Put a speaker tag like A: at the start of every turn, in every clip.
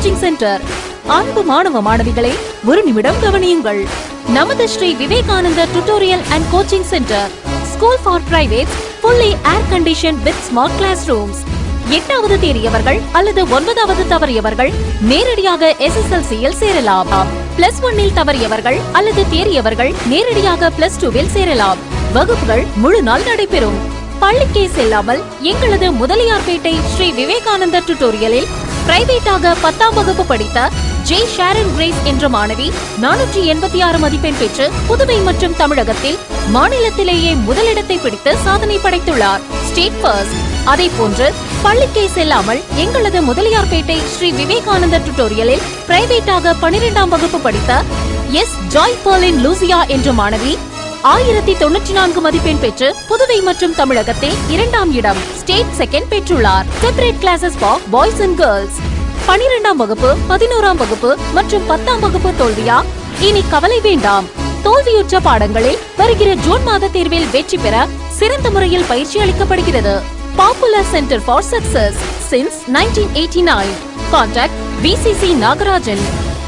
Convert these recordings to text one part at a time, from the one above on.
A: Coaching centre. அன்பு மாணவ மாணவிகளை ஒரு நிமிடம் கவனியுங்கள். நமது Shri Vivekananda tutorial and coaching centre, school for privates, fully air conditioned with smart classrooms. 8வது தேறியவர்கள் அல்லது 9வது தவறியவர்கள் நேரடியாக SSLC-யில் சேரலாம். +1 தவறியவர்கள் அல்லது தேறியவர்கள் நேரடியாக +2 சேரலாம். வகுப்புகள் முழு நாள் நடைபெறும். பள்ளிக்கே செல்லாமல் எங்களது முதலியார்பேட்டை ஸ்ரீ விவேகானந்தா டியூட்டோரியலில் பிரைவேட்டாக 10ஆம் வகுப்பு படித்த ஜே ஷாரன் கிரேஸ் என்ற மாணவி 486 மதிப்பெண் பெற்று புதுவை மற்றும் தமிழகத்தில் மாநிலத்திலேயே முதலிடத்தை பிடித்து சாதனை படைத்துள்ளார். State first. அதே போன்று பள்ளிக்கே செல்லாமல் எங்களது முதலியார்பேட்டை ஸ்ரீ விவேகானந்தா டியூட்டோரியலில் பிரைவேட்டாக 12ஆம் வகுப்பு படித்த எஸ் ஜாய் பர்லின் லூசியா என்ற மாணவி 1094 மதிப்பெண் பெற்று புதுவை மற்றும் தமிழகத்தில் 2ஆம் இடம், ஸ்டேட் செகண்ட் பெற்றுள்ளார். Separate classes for boys and girls. 12ஆம் வகுப்பு, 11ஆம் வகுப்பு மற்றும் 10ஆம் வகுப்பு தோல்வியா? இனி கவலை வேண்டாம். தோல்வியுற்ற பாடங்களில் வருகிற ஜூன் மாத தேர்வில் வெற்றி பெற சிறந்த முறையில் பயிற்சி அளிக்கப்படுகிறது. Popular centre for success since 1989. Contact VCC Nagarajan.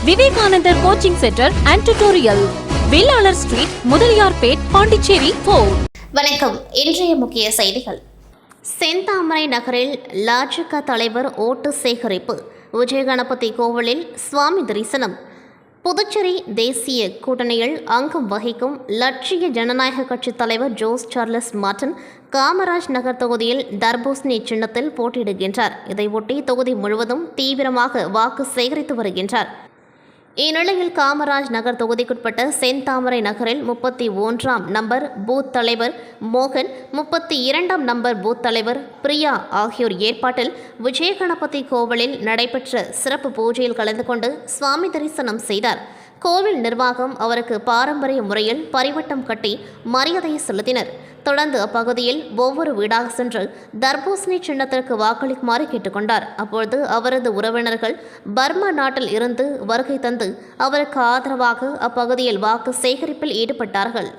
A: Vivekanandar coaching centre and tutorial, Vellalar street, Mudaliarpet, Pondicherry 4.
B: வணக்கம். இன்றைய முக்கிய செய்திகள். செந்தாமரை நகரில் லாஜக தலைவர் ஓட்டு சேகரிப்பு. விஜயகணபதி கோவிலில் சுவாமி தரிசனம். புதுச்சேரி தேசிய கூட்டணியில் அங்கம் வகிக்கும் லட்சிய ஜனநாயக கட்சி தலைவர் Jose Charles modern Kamaraj Nagar தொகுதியில் தர்பூசணி சின்னத்தில் போட்டியிடுகின்றார். இதையொட்டி தொகுதி முழுவதும் தீவிரமாக வாக்கு சேகரித்து வருகின்றார். இந்நிலையில் காமராஜ் நகர் தொகுதிக்குட்பட்ட செந்தாமரை நகரில் 31ஆம் நம்பர் பூத் தலைவர் மோகன், 32ஆம் நம்பர் பூத் தலைவர் பிரியா ஆகியோர் ஏற்பாட்டில் விஜயகணபதி கோவிலில் நடைபெற்ற சிறப்பு பூஜையில் கலந்து கொண்டு சுவாமி தரிசனம் செய்தார். கோவில் நிர்வாகம் அவருக்கு பாரம்பரிய முறையில் பரிவட்டம் கட்டி மரியாதை செலுத்தினர். தொடர்ந்து அப்பகுதியில் ஒவ்வொரு வீடாக சென்று தர்பூசணி சின்னத்திற்கு வாக்களிக்குமாறு கேட்டுக்கொண்டார். அப்பொழுது அவரது உறவினர்கள் பர்மா நாட்டில் இருந்து வருகை தந்து அவருக்கு ஆதரவாக அப்பகுதியில் வாக்கு சேகரிப்பில் ஈடுபட்டார்கள்.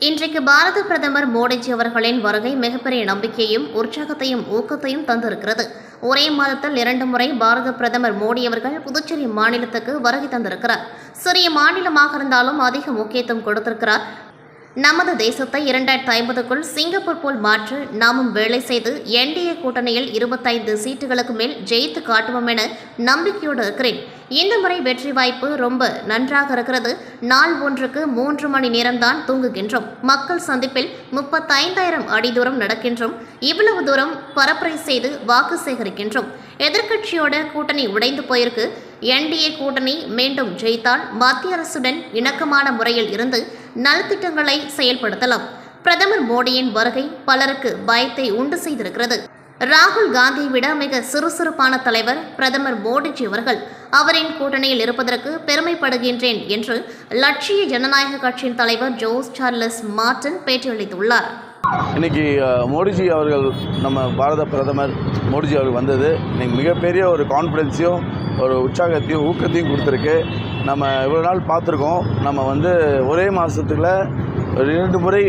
B: இன்றைக்கு பாரத பிரதமர் மோடிஜி அவர்களின் வருகை மிகப்பெரிய நம்பிக்கையும் உற்சாகத்தையும் ஊக்கத்தையும் தந்திருக்கிறது. ஒரே மாதத்தில் 2 முறை பாரத பிரதமர் மோடி அவர்கள் புதுச்சேரி மாநிலத்துக்கு வருகை தந்திருக்கிறார். சிறிய மாநிலமாக இருந்தாலும் அதிக முக்கியத்துவம் கொடுத்திருக்கிறார். நமது தேசத்தை 2050க்குள் சிங்கப்பூர் போல் மாற்ற நாமும் வேலை செய்து NDA கூட்டணியில் 25 சீட்டுகளுக்கு மேல் ஜெயித்து காட்டுவோம் என நம்பிக்கையோடு இருக்கிறேன். இந்த முறை வெற்றி வாய்ப்பு ரொம்ப நன்றாக இருக்கிறது. நாள் ஒன்றுக்கு 3 மணி நேரம்தான் தூங்குகின்றோம். மக்கள் சந்திப்பில் 35,000 அடி தூரம் நடக்கின்றோம். இவ்வளவு தூரம் பரப்புரை செய்து வாக்கு சேகரிக்கின்றோம். எதிர்க்கட்சியோட கூட்டணி உடைந்து போயிருக்கு. NDA கூட்டணி மீண்டும் ஜெயித்தால் மத்திய அரசுடன் இணக்கமான முறையில் இருந்து நலத்திட்டங்களை செயல்படுத்தலாம். பிரதமர் மோடியின் வருகை பலருக்கு பயத்தை உண்டு செய்திருக்கிறது. ராகுல் காந்தியை விட மிக சுறுசுறுப்பான தலைவர் பிரதமர் மோடிஜி அவர்கள். அவரின் கூட்டணியில் இருப்பதற்கு பெருமைப்படுகின்றேன் என்று லட்சிய ஜனநாயக கட்சியின் தலைவர் ஜோஸ் சார்லஸ் மார்டன் பேட்டியளித்துள்ளார்.
C: இன்றைக்கி மோடிஜி அவர்கள், நம்ம பாரத பிரதமர் மோடிஜி அவர்கள் வந்தது இன்றைக்கி மிகப்பெரிய ஒரு கான்ஃபிடென்ஸையும் ஒரு உற்சாகத்தையும் ஊக்கத்தையும் கொடுத்துருக்கு. நம்ம இவ்வளோ நாள் பார்த்துருக்கோம். நம்ம ஒரே மாதத்துக்குள்ள 2 முறை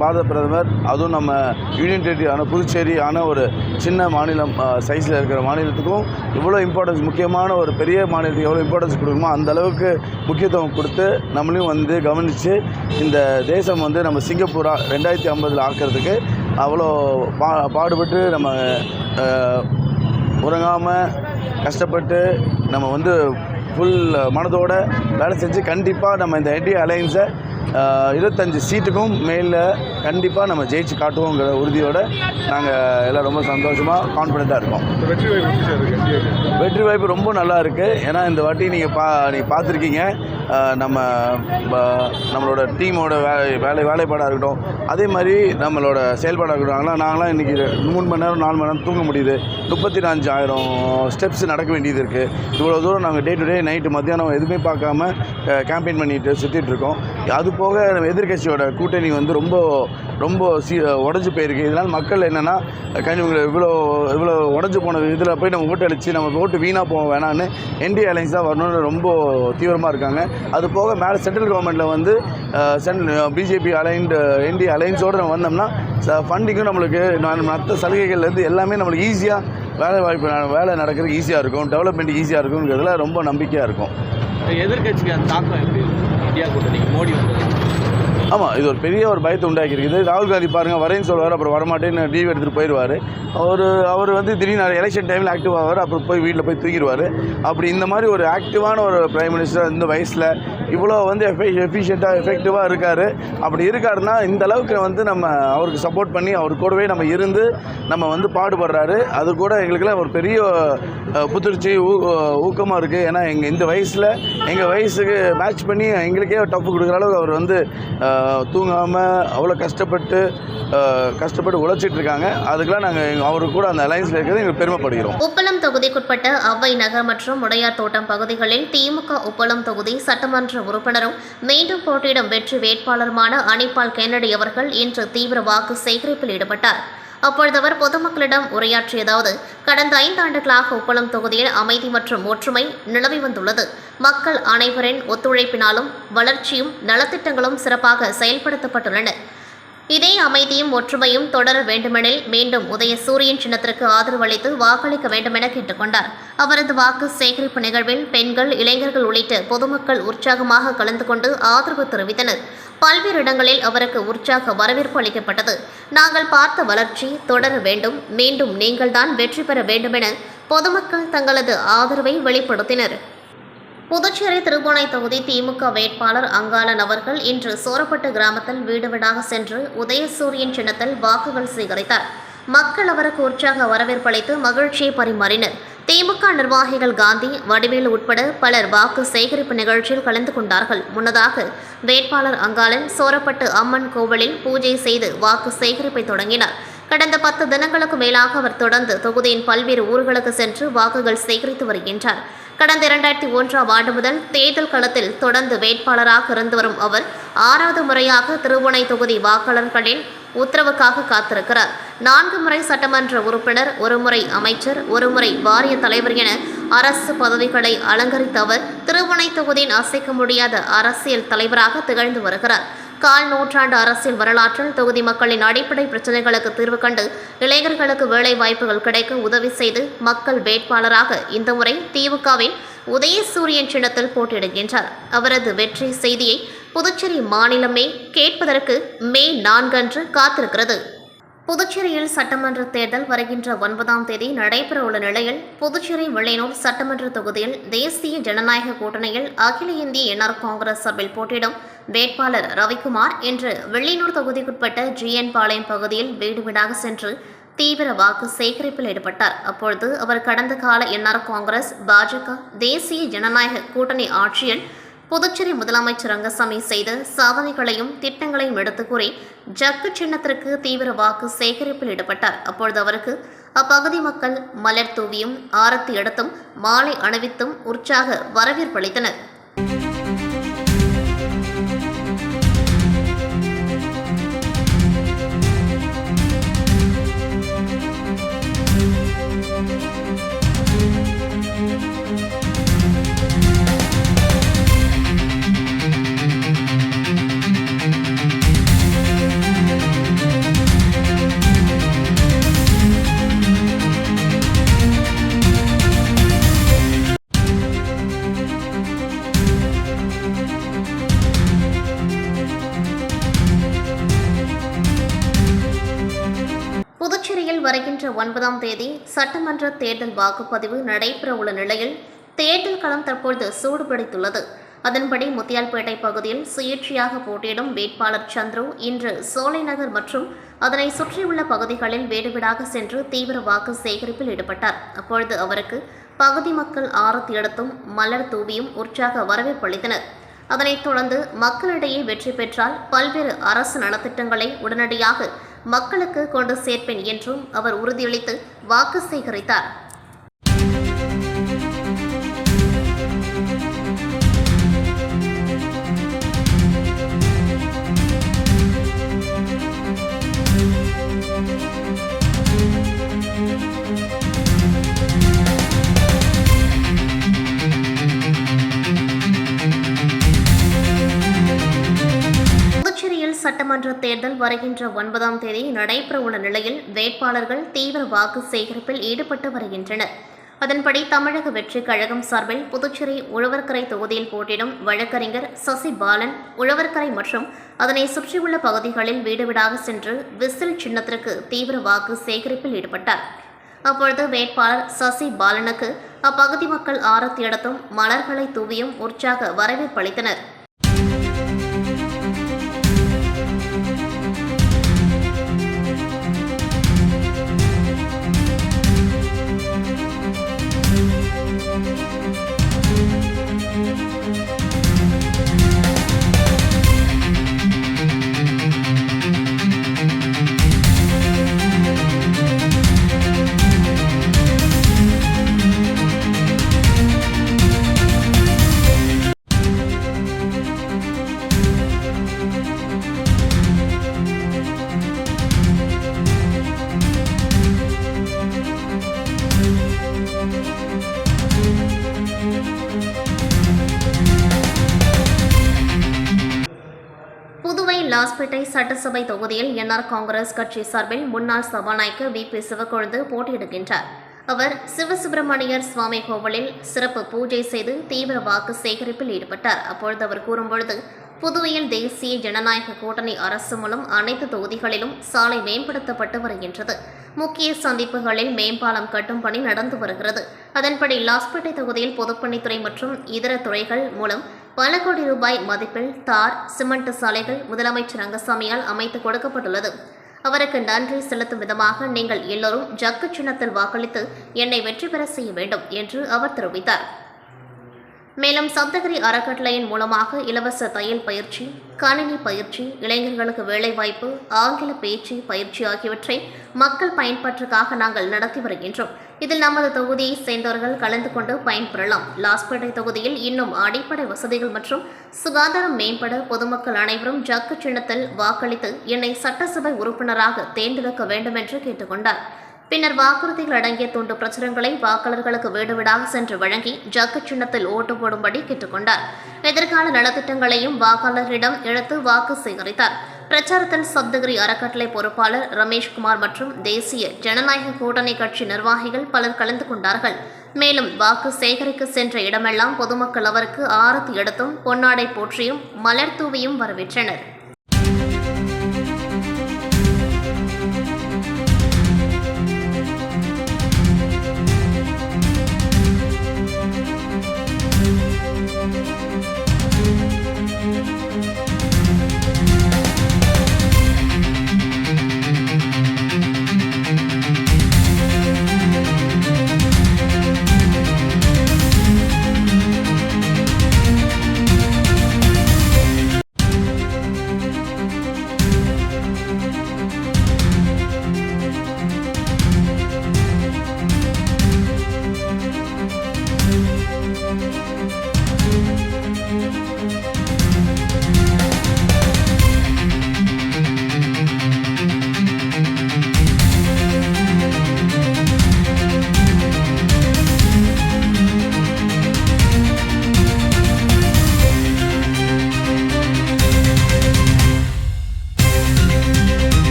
C: பாரத பிரதமர், அதுவும் நம்ம யூனியன் டெரிட்டரியான புதுச்சேரியான ஒரு சின்ன மாநிலம் சைஸில் இருக்கிற மாநிலத்துக்கும் இவ்வளோ இம்பார்ட்டன்ஸ், முக்கியமான ஒரு பெரிய மாநிலத்துக்கு எவ்வளோ இம்பார்ட்டன்ஸ் கொடுக்குமோ அந்த அளவுக்கு முக்கியத்துவம் கொடுத்து நம்மளையும் கவனித்து இந்த தேசம் நம்ம சிங்கப்பூரா 2050 ஆக்கிறதுக்கு அவ்வளோ பாடுபட்டு நம்ம உறங்காமல் கஷ்டப்பட்டு நம்ம ஃபுல் மனதோடு வேலை செஞ்சு கண்டிப்பாக நம்ம இந்த NDA அலையன்ஸை 25 சீட்டுக்கும் மேலே கண்டிப்பாக நம்ம ஜெயிச்சு காட்டுவோங்கிற உறுதியோடு நாங்கள் எல்லாம் ரொம்ப சந்தோஷமாக கான்ஃபிடெண்ட்டாக இருக்கோம். வெற்றி வாய்ப்பு ரொம்ப நல்லா இருக்குது. ஏன்னா இந்த வாட்டி நீங்கள் பார்த்துருக்கீங்க, நம்மளோட டீமோட வேலைப்பாடாக இருக்கட்டும், அதே மாதிரி நம்மளோட செயல்பாடாக இருக்கட்டும். நாங்களாம் இன்றைக்கி 3 மணி நேரம் 4 மணி நேரம் தூங்க முடியுது. 35,000 ஸ்டெப்ஸ் நடக்க வேண்டியது இருக்குது. இவ்வளோ தூரம் நாங்கள் டே டு டே நைட்டு மத்தியானம் எதுவுமே பார்க்காம கேம்பெயின் பண்ணிட்டு சுற்றிட்டுருக்கோம். அது போக எதிர்கட்சியோட கூட்டணி வந்து ரொம்ப ரொம்ப உடஞ்சி போயிருக்கு. இதனால் மக்கள் என்னென்னா இவ்வளோ உடஞ்சி போன இதில் போய் நம்ம ஓட்டு அடித்து நம்ம ஓட்டு வீணாக போக வேணான்னு என்டி அலைன்ஸ் தான் வரணும்னு ரொம்ப தீவிரமாக இருக்காங்க. அது போக மேலே சென்ட்ரல் கவர்மெண்ட்டில் வந்து பிஜேபி என்டி அலைன்ஸோடு நம்ம வந்தோம்னா ஃபண்டிங்கும் நம்மளுக்கு மற்ற சலுகைகள்லேருந்து எல்லாமே நம்மளுக்கு ஈஸியாக வேலை நடக்கிறதுக்கு ஈஸியாக இருக்கும், டெவலப்மெண்ட் ஈஸியாக இருக்குங்கிறதுல ரொம்ப நம்பிக்கையாக இருக்கும்.
D: எதிர்கட்சிக்கு அந்த தாக்கம் எப்படி இந்தியா கூட்டணி மோடி வந்தது?
C: ஆமாம், இது ஒரு பெரிய ஒரு பயத்தை உண்டாக்கியிருக்குது. ராகுல் காந்தி பாருங்கள், வரேன்னு சொல்லுவார், அப்புறம் வரமாட்டேன்னு லீவ் எடுத்துகிட்டு போயிடுவார். அவர் வந்து திடீர்னு எலெக்ஷன் டைமில் ஆக்டிவ் ஆவார், அப்புறம் போய் வீட்டில் போய் தூக்கிடுவார். அப்படி இந்த மாதிரி ஒரு ஆக்டிவான ஒரு பிரைம் மினிஸ்டர் இந்த வயசில் இவ்வளோ வந்து எஃபிஷியண்ட்டாக எஃபெக்டிவாக இருக்கார். அப்படி இருக்காருன்னா இந்த அளவுக்கு வந்து நம்ம அவருக்கு சப்போர்ட் பண்ணி அவர் கூடவே நம்ம இருந்து நம்ம வந்து பாடுபடுறாரு. அது கூட எங்களுக்குலாம் ஒரு பெரிய புத்துணர்ச்சி ஊக்கமாக இருக்குது. ஏன்னா இந்த வயசில் எங்கள் வயசுக்கு மேட்ச் பண்ணி எங்களுக்கே டஃப் கொடுக்குற அளவுக்கு அவர் வந்து தூங்காமல் அவ்வளோ கஷ்டப்பட்டு உழைச்சிட்டு இருக்காங்க. அதுக்கெல்லாம் நாங்கள் அவரு கூட அந்த அலைன்ஸில் இருக்கிறது எங்களுக்கு பெருமைப்படுகிறோம்.
B: உப்பளம் தொகுதிக்குட்பட்ட அவ்வை நகர் மற்றும் உடையார் தோட்டம் பகுதிகளில் திமுக உப்பளம் தொகுதி சட்டமன்ற உறுப்பினரும் மீண்டும் போட்டியிடும் வெற்றி வேட்பாளருமான அனிபால் கென்னடி அவர்கள் இன்று தீவிர வாக்கு சேகரிப்பில் ஈடுபட்டார். அப்பொழுது அவர் பொதுமக்களிடம் உரையாற்றியதாவது, கடந்த 5 ஆண்டுகளாக உப்பளம் தொகுதியில் அமைதி மற்றும் ஒற்றுமை நிலவி வந்துள்ளது. மக்கள் அனைவரின் ஒத்துழைப்பினாலும் வளர்ச்சியும் நலத்திட்டங்களும் சிறப்பாக செயல்படுத்தப்பட்டுள்ளன. இதே அமைதியும் ஒற்றுமையும் தொடர வேண்டுமெனில் மீண்டும் உதயசூரியன் சின்னத்திற்கு ஆதரவு அளித்து வாக்களிக்க வேண்டுமென கேட்டுக்கொண்டார். அவரது வாக்கு சேகரிப்பு நிகழ்வில் பெண்கள், இளைஞர்கள் உள்ளிட்ட பொதுமக்கள் உற்சாகமாக கலந்து கொண்டு ஆதரவு தெரிவித்தனர். பல்வேறு இடங்களில் அவருக்கு உற்சாக வரவேற்பு அளிக்கப்பட்டது. நாங்கள் பார்த்த வளர்ச்சி தொடர வேண்டும், மீண்டும் நீங்கள்தான் வெற்றி பெற வேண்டுமென பொதுமக்கள் தங்களது ஆதரவை வெளிப்படுத்தினர். புதுச்சேரி திருபுவனை தொகுதி திமுக வேட்பாளர் அங்காளன் அவர்கள் இன்று சோரப்பட்டு கிராமத்தில் வீடு வீடாக சென்று உதயசூரியன் சின்னத்தில் வாக்குகள் சேகரித்தார். மக்கள் அவருக்கு உற்சாக வரவேற்பு அளித்து மகிழ்ச்சியை பரிமாறினர். திமுக நிர்வாகிகள் காந்தி, வடிவேலு உட்பட பலர் வாக்கு சேகரிப்பு நிகழ்ச்சியில் கலந்து கொண்டார்கள். முன்னதாக வேட்பாளர் அங்காளன் சோரப்பட்டு அம்மன் கோவிலில் பூஜை செய்து வாக்கு சேகரிப்பை தொடங்கினார். கடந்த 10 தினங்களுக்கு மேலாக அவர் தொடர்ந்து தொகுதியின் பல்வேறு ஊர்களுக்கு சென்று வாக்குகள் சேகரித்து வருகின்றார். கடந்த 2001ஆம் ஆண்டு முதல் தேர்தல் களத்தில் தொடர்ந்து வேட்பாளராக இருந்து வரும் அவர் 6வது முறையாக திருபுவனை தொகுதி வாக்காளர்களின் உத்தரவுக்காக காத்திருக்கிறார். 4 முறை சட்டமன்ற உறுப்பினர், 1 முறை அமைச்சர், 1 முறை வாரிய தலைவர் என அரசு பதவிகளை அலங்கரித்த அவர் திருபுவனை தொகுதியின் அசைக்க முடியாத அரசியல் தலைவராக திகழ்ந்து வருகிறார். 1/4 நூற்றாண்டு அரசியல் வரலாற்றில் தொகுதி மக்களின் அடிப்படை பிரச்சனைகளுக்கு தீர்வு கண்டு இளைஞர்களுக்கு வேலை வாய்ப்புகள் கிடைக்க உதவி செய்து மக்கள் வேட்பாளராக இந்த முறை திமுகவின் உதயசூரியன் சின்னத்தில் போட்டியிடுகின்றார். அவரது வெற்றி செய்தியை புதுச்சேரி மாநிலமே கேட்பதற்கு மே 4 அன்று காத்திருக்கிறது. புதுச்சேரியில் சட்டமன்ற தேர்தல் வருகின்ற 9ஆம் தேதி நடைபெறவுள்ள நிலையில் புதுச்சேரி வில்லியனூர் சட்டமன்ற தொகுதியில் தேசிய ஜனநாயக கூட்டணியில் அகில இந்திய என்ஆர் காங்கிரஸ் சார்பில் போட்டியிடும் வேட்பாளர் ரவிக்குமார் இன்று வில்லியனூர் தொகுதிக்குட்பட்ட GN பாளையம் பகுதியில் வீடு வீடாக சென்று தீவிர வாக்கு சேகரிப்பில் ஈடுபட்டார். அப்பொழுது அவர் கடந்த கால என்ஆர் காங்கிரஸ், பாஜக, தேசிய ஜனநாயக கூட்டணி ஆட்சியில் புதுச்சேரி முதலமைச்சர் ரங்கசாமி செய்த சாதனைகளையும் திட்டங்களையும் எடுத்து கூறி ஜக்கு சின்னத்திற்கு தீவிர வாக்கு சேகரிப்பில் ஈடுபட்டார். அப்பொழுது அவருக்கு அப்பகுதி மக்கள் மலர் தூவியும் ஆரத்தி எடுத்தும் மாலை அணிவித்தும் உற்சாக வரவேற்பு அளித்தனர். புதுச்சேரியில் வருகின்ற 9ஆம் தேதி சட்டமன்ற தேர்தல் வாக்குப்பதிவு நடைபெறவுள்ள நிலையில் தேர்தல் களம் தற்பொழுது சூடுபிடித்துள்ளது. அதன்படி முத்தியால்பேட்டை பகுதியில் சுயேட்சையாக போட்டியிடும் வேட்பாளர் சந்துரு இன்று சோலை நகர் மற்றும் அதனை சுற்றியுள்ள பகுதிகளில் வீடு வீடாக சென்று தீவிர வாக்கு சேகரிப்பில் ஈடுபட்டார். அப்பொழுது அவருக்கு பகுதி மக்கள் ஆரத்தி எடுத்தும் மலர் தூவியும் உற்சாக வரவேற்பு அளித்தனர். அதனைத் தொடர்ந்து மக்களிடையே வெற்றி பெற்றால் பல்வேறு அரசு நலத்திட்டங்களை உடனடியாக மக்களுக்கு கொண்டு சேர்ப்பேன் என்றும் அவர் உறுதியளித்து வாக்கு சேகரித்தார். சட்டமன்ற தேர்தல் வருகின்ற 9ஆம் தேதி நடைபெறவுள்ள நிலையில் வேட்பாளர்கள் தீவிர வாக்கு சேகரிப்பில் ஈடுபட்டு வருகின்றனர். அதன்படி தமிழக வெற்றி கழகம் சார்பில் புதுச்சேரி உழவர்கரை தொகுதியில் போட்டியிடும் வழக்கறிஞர் சசி பாலன் உழவர்கரை மற்றும் அதனை சுற்றியுள்ள பகுதிகளில் வீடு வீடாக சென்று விசில் சின்னத்திற்கு தீவிர வாக்கு சேகரிப்பில் ஈடுபட்டார். அப்பொழுது வேட்பாளர் சசி பாலனுக்கு அப்பகுதி மக்கள் ஆரத்தி எடுத்தும் மலர்களை தூவியும் உற்சாக வரவேற்பு அளித்தனர். லாஸ்பேட்டை சட்டசபை தொகுதியில் என்ஆர் காங்கிரஸ் கட்சி சார்பில் முன்னாள் சபாநாயகர் வி.பி. சிவக்கொழுந்து போட்டியிடுகின்றார். அவர் சிவசுப்பிரமணியர் சுவாமி கோவிலில் சிறப்பு பூஜை செய்து தீவிர வாக்கு சேகரிப்பில் ஈடுபட்டார். அப்பொழுது அவர் கூறும்பொழுது, புதுவையில் தேசிய ஜனநாயக கூட்டணி அரசு மூலம் அனைத்து தொகுதிகளிலும் சாலை மேம்படுத்தப்பட்டு வருகின்றது. முக்கிய சந்திப்புகளில் மேம்பாலம் கட்டும் பணி நடந்து வருகிறது. அதன்படி லாஸ்பேட்டை தொகுதியில் பொதுப்பணித்துறை மற்றும் இதர துறைகள் மூலம் பல கோடி ரூபாய் மதிப்பில் தார், சிமெண்ட் சாலைகள் முதலமைச்சர் ரங்கசாமியால் அமைத்து கொடுக்கப்பட்டுள்ளது. அவருக்கு நன்றி செலுத்தும் விதமாக நீங்கள் எல்லோரும் ஜக்கு சின்னத்தில் வாக்களித்து என்னை வெற்றி பெற செய்ய வேண்டும் என்று அவர் தெரிவித்தார். மேலும் சப்தகிரி அறக்கட்டளையின் மூலமாக இலவச தையல் பயிற்சி, கணினி பயிற்சி, இளைஞர்களுக்கு வேலைவாய்ப்பு, ஆங்கில பேச்சு பயிற்சி ஆகியவற்றை மக்கள் பயன்பாட்டிற்காக நாங்கள் நடத்தி வருகின்றோம். இதில் நமது தொகுதியை சேர்ந்தவர்கள் கலந்து கொண்டு பயன்பெறலாம். லாஸ்பேட்டை தொகுதியில் இன்னும் அடிப்படை வசதிகள் மற்றும் சுகாதாரம் மேம்பட பொதுமக்கள் அனைவரும் ஜக்கு சின்னத்தில் வாக்களித்து என்னை சட்டசபை உறுப்பினராக தேர்ந்தெடுக்க வேண்டும் என்று கேட்டுக்கொண்டார். பின்னர் வாக்குறுதிகள் அடங்கிய துண்டு பிரசுரங்களை வாக்காளர்களுக்கு வீடு வீடாக சென்று வழங்கி ஜக்கு சின்னத்தில் ஓட்டு போடும்படி கேட்டுக்கொண்டார். எதிர்கால நலத்திட்டங்களையும் வாக்காளரிடம் எடுத்து வாக்கு சேகரித்தார். பிரச்சாரத்தில் சப்தகிரி அறக்கட்டளை பொறுப்பாளர் ரமேஷ்குமார் மற்றும் தேசிய ஜனநாயக கூட்டணி கட்சி நிர்வாகிகள் பலர் கலந்து கொண்டார்கள். மேலும் வாக்கு சேகரிக்க சென்ற இடமெல்லாம் பொதுமக்கள் அவருக்கு ஆரத்தி எடுத்தும் பொன்னாடை போற்றியும் மலர் தூவியும் வரவேற்றனர்.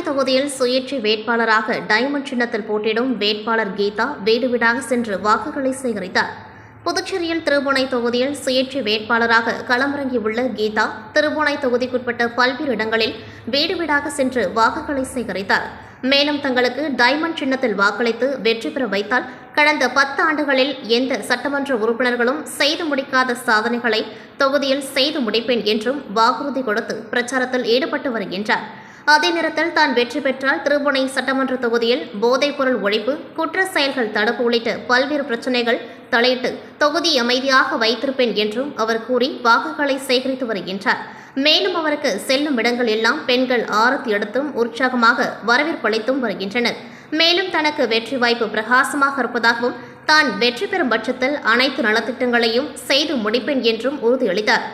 B: தொகுதியில் சுயேட்சை வேட்பாளராக டைமண்ட் சின்னத்தில் போட்டியிடும் வேட்பாளர் கீதா வீடு வீடாக சென்று வாக்குகளை சேகரித்தார். புதுச்சேரியில் திருபுவனை தொகுதியில் சுயேட்சை வேட்பாளராக களமிறங்கியுள்ள கீதா திருபுவனை தொகுதிக்குட்பட்ட பல்வேறு இடங்களில் வீடு வீடாக சென்று வாக்குகளை சேகரித்தார். மேலும் தங்களுக்கு டைமண்ட் சின்னத்தில் வாக்களித்து வெற்றி பெற வைத்தால் கடந்த 10 ஆண்டுகளில் எந்த சட்டமன்ற உறுப்பினர்களும் செய்து முடிக்காத சாதனைகளை தொகுதியில் செய்து முடிப்பேன் என்றும் வாக்குறுதி கொடுத்து பிரச்சாரத்தில் ஈடுபட்டு வருகின்றார். அதே நேரத்தில் தான் வெற்றி பெற்றால் திருபுவனை சட்டமன்ற தொகுதியில் போதைப்பொருள் ஒழிப்பு, குற்ற செயல்கள் தடுப்பு உள்ளிட்ட பல்வேறு பிரச்சினைகள் தலையிட்டு தொகுதி அமைதியாக வைத்திருப்பேன் என்றும் அவர் கூறி வாக்குகளை சேகரித்து வருகின்றார். மேலும் அவருக்கு செல்லும் இடங்கள் எல்லாம் பெண்கள் ஆரத்தி எடுத்தும் உற்சாகமாக வரவேற்பளித்தும் வருகின்றனர். மேலும் தனக்கு வெற்றி வாய்ப்பு பிரகாசமாக இருப்பதாகவும் தான் வெற்றி பெறும் பட்சத்தில் அனைத்து நலத்திட்டங்களையும் செய்து முடிப்பேன் என்றும் உறுதியளித்தார்.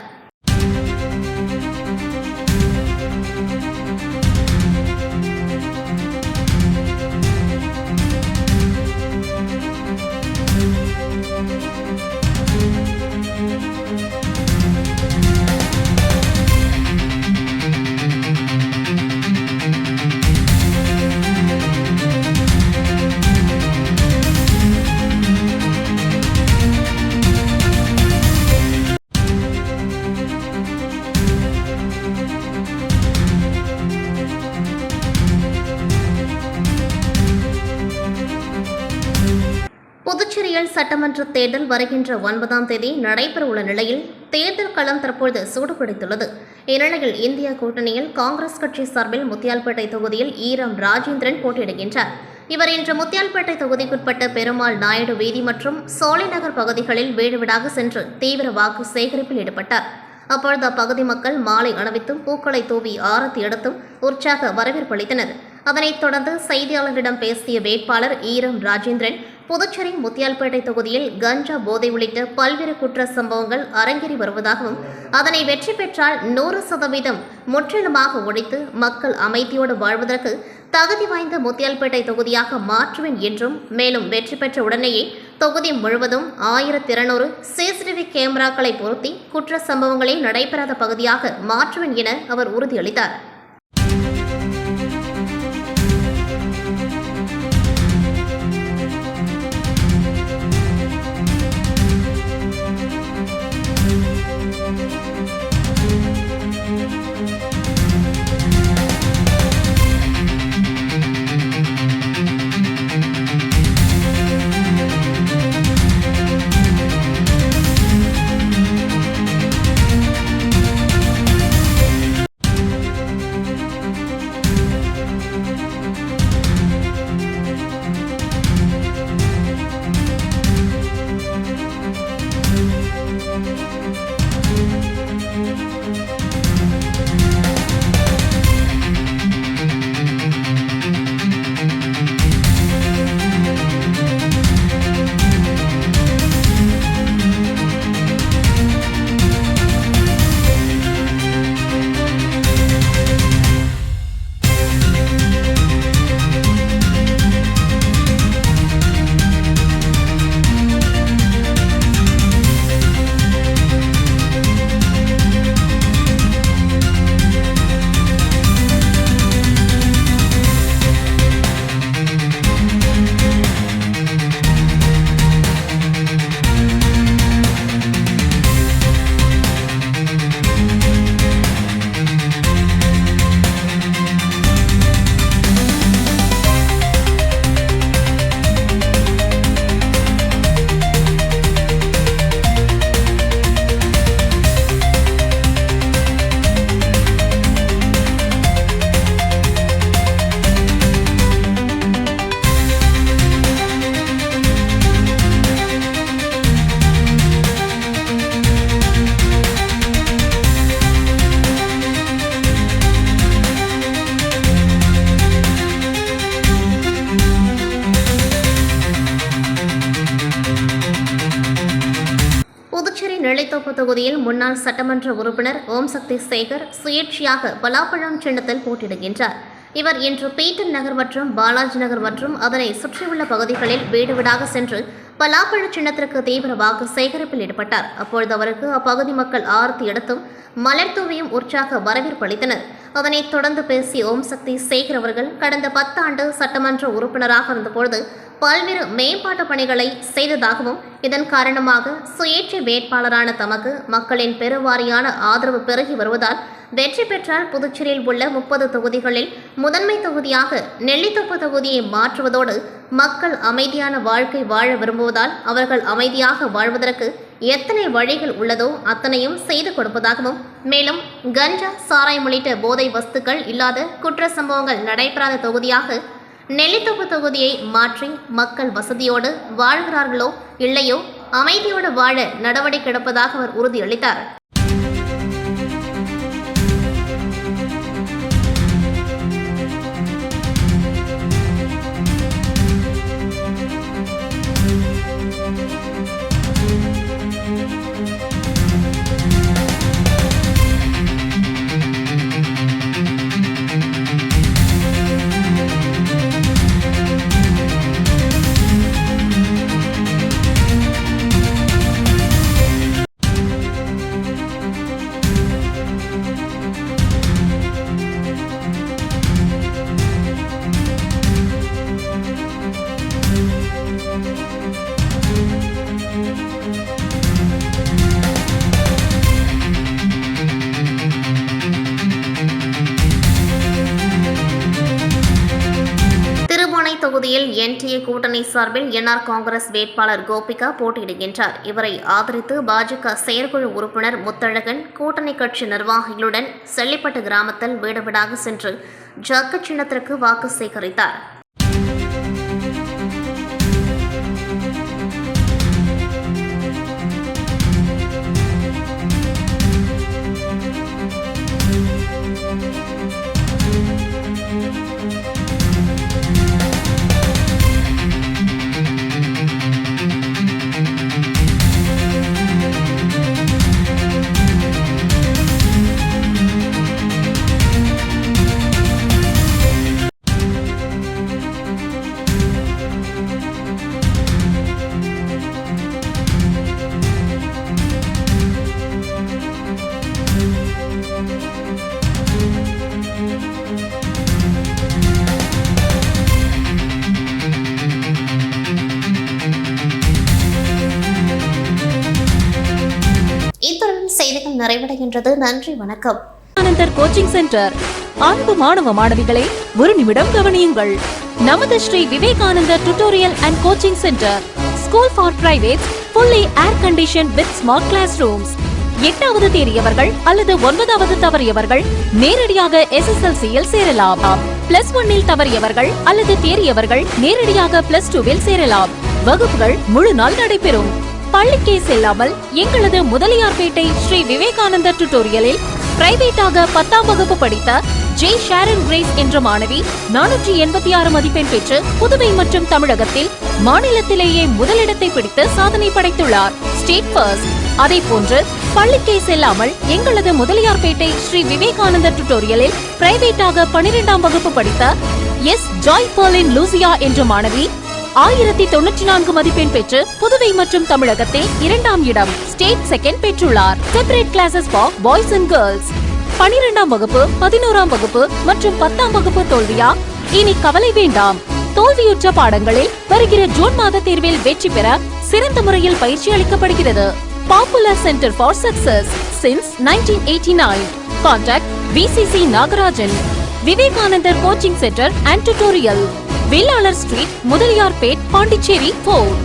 B: புதுச்சேரியில் சட்டமன்ற தேர்தல் வருகின்ற 9ஆம் தேதி நடைபெறவுள்ள நிலையில் தேர்தல் களம் தற்பொழுது சூடுபிடித்துள்ளது. இந்நிலையில் இந்தியா கூட்டணியில் காங்கிரஸ் கட்சி சார்பில் முத்தியால்பேட்டை தொகுதியில் ஈரம் ராஜேந்திரன் போட்டியிடுகின்றார். இவர் இன்று முத்தியால்பேட்டை தொகுதிக்குட்பட்ட பெருமாள் நாயுடு வீதி மற்றும் சோலை நகர் பகுதிகளில் வீடு வீடாக சென்று தீவிர வாக்கு சேகரிப்பில் ஈடுபட்டார். அப்பொழுது அப்பகுதி மக்கள் மாலை அணிவித்தும் பூக்களை தூவி ஆரத்தி எடுத்தும் உற்சாக வரவேற்பளித்தனர். அதனைத் தொடர்ந்து செய்தியாளர்களிடம் பேசிய வேட்பாளர் ஈரம் ராஜேந்திரன், புதுச்சேரி முத்தியால்பேட்டை தொகுதியில் கஞ்சா போதை உள்ளிட்ட பல்வேறு குற்ற சம்பவங்கள் அரங்கேறி வருவதாகவும் அதனை வெற்றி பெற்றால் 100% முற்றிலுமாக ஒழித்து மக்கள் அமைதியோடு வாழ்வதற்கு தகுதி வாய்ந்த முத்தியால்பேட்டை தொகுதியாக மாற்றுவேன் என்றும், மேலும் வெற்றி பெற்ற உடனேயே தொகுதி முழுவதும் 1200 CCTV கேமராக்களை பொருத்தி குற்ற சம்பவங்களே நடைபெறாத பகுதியாக மாற்றுவேன் என அவர் உறுதியளித்தார். நெல்லைத்தோப்பு தொகுதியில் முன்னாள் சட்டமன்ற உறுப்பினர் ஓம் சக்தி சேகர் சுயேட்சையாக பலாப்பழம் சின்னத்தில் போட்டியிடுகின்றார். இவர் இன்று பீட்டன் நகர் மற்றும் பாலாஜி நகர் மற்றும் அதனை சுற்றியுள்ள பகுதிகளில் வீடு வீடாக சென்று பலாப்பழ சின்னத்திற்கு தீவிர வாக்கு சேகரிப்பில் ஈடுபட்டார். அப்பொழுது அவருக்கு அப்பகுதி மக்கள் ஆரத்தி எடுத்தும் மலர் தூவியும் உற்சாக வரவேற்பு அளித்தனர். அதனைத் தொடர்ந்து பேசிய ஓம் சக்தி சேகர் அவர்கள் கடந்த 10 ஆண்டு சட்டமன்ற உறுப்பினராக இருந்தபொழுது பல்வேறு மேம்பாட்டு பணிகளை செய்ததாகவும் இதன் காரணமாக சுயேட்சை வேட்பாளரான தமக்கு மக்களின் பெருவாரியான ஆதரவு பெருகி வருவதால் வெற்றி பெற்றால் புதுச்சேரியில் உள்ள 30 தொகுதிகளில் முதன்மை தொகுதியாக நெல்லித்தோப்பு தொகுதியை மாற்றுவதோடு மக்கள் அமைதியான வாழ்க்கை வாழ விரும்புவதால் அவர்கள் அமைதியாக வாழ்வதற்கு எத்தனை வழிகள் உள்ளதோ அத்தனையும் செய்து கொடுப்பதாகவும் மேலும் கஞ்சா சாராயம் உள்ளிட்ட போதை வஸ்துக்கள் இல்லாத குற்ற சம்பவங்கள் நடைபெறாத தொகுதியாக நெல்லித்தோப்பு தொகுதியை மாற்றி மக்கள் வசதியோடு வாழ்கிறார்களோ இல்லையோ அமைதியோடு வாழ நடவடிக்கை எடுப்பதாக அவர் உறுதியளித்தார். தொகுதியில் என்டிஏ கூட்டணி சார்பில் என்ஆர் காங்கிரஸ் வேட்பாளர் கோபிகா போட்டியிடுகின்றார். இவரை ஆதரித்து பாஜக செயற்குழு உறுப்பினர் முத்தழகன் கூட்டணி கட்சி நிர்வாகிகளுடன் செல்லிப்பட்டு கிராமத்தில் வீடு வீடாக சென்று ஜக்கு சின்னத்திற்கு வாக்கு சேகரித்தார். இத்துடன் செய்திகள் நிறைவடைகின்றது. நன்றி, வணக்கம்.
A: Anandar coaching centre. அன்பு மாணவ மாணவிகளை ஒரு நிமிடம் கவனியுங்கள். நமது Shri Vivekanandar tutorial and coaching centre school for privates fully air conditioned with smart classrooms. 8வது தேறியவர்கள் அல்லது 9வது தவறியவர்கள் நேரடியாக SSLC-யில் சேரலாம். +1 இல் தவறியவர்கள் அல்லது தேறியவர்கள் நேரடியாக +2 சேரலாம். வகுப்புகள் முழு நாள் நடைபெறும். பள்ளிக்கே செல்லாமல் எங்களது முதலியார்பேட்டை ஸ்ரீ விவேகானந்தர் டியூட்டோரியலில் பிரைவேட்டாக 10ஆம் வகுப்பு படித்த ஜே ஷாரன் கிரேஸ் என்ற மாணவி 486 மதிப்பெண் பெற்று புதுவை மற்றும் தமிழகத்தில் மாநிலத்திலேயே முதலிடத்தை பிடித்து சாதனை படைத்துள்ளார். State first. அதே போன்று பள்ளிக்கே செல்லாமல் எங்களது முதலியார்பேட்டை ஸ்ரீ விவேகானந்தர் டியூட்டோரியலில் பிரைவேட்டாக 12ஆம் வகுப்பு படித்த எஸ் ஜாய் பர்லின் லூசியா என்ற மாணவி 1094 மதிப்பெண் பெற்று புதுவை மற்றும் தமிழகத்தில் 2ஆம் இடம் ஸ்டேட் செகண்ட் பெற்றுள்ளார். Separate classes for boys and girls. 12ஆம் வகுப்பு 11ஆம் வகுப்பு மற்றும் 10ஆம் வகுப்பு தோல்வியா? இனி கவலை வேண்டாம். தோல்வியுற்ற பாடங்களில் வருகிற ஜூன் மாத தேர்வில் வெற்றி பெற சிறந்த முறையில் பயிற்சி அளிக்கப்படுகிறது. Popular centre for success since 1989. Contact VCC Nagarajan. Vivekanandar coaching centre and tutorial, Vellalar street, Mudaliarpet, Pondicherry 4.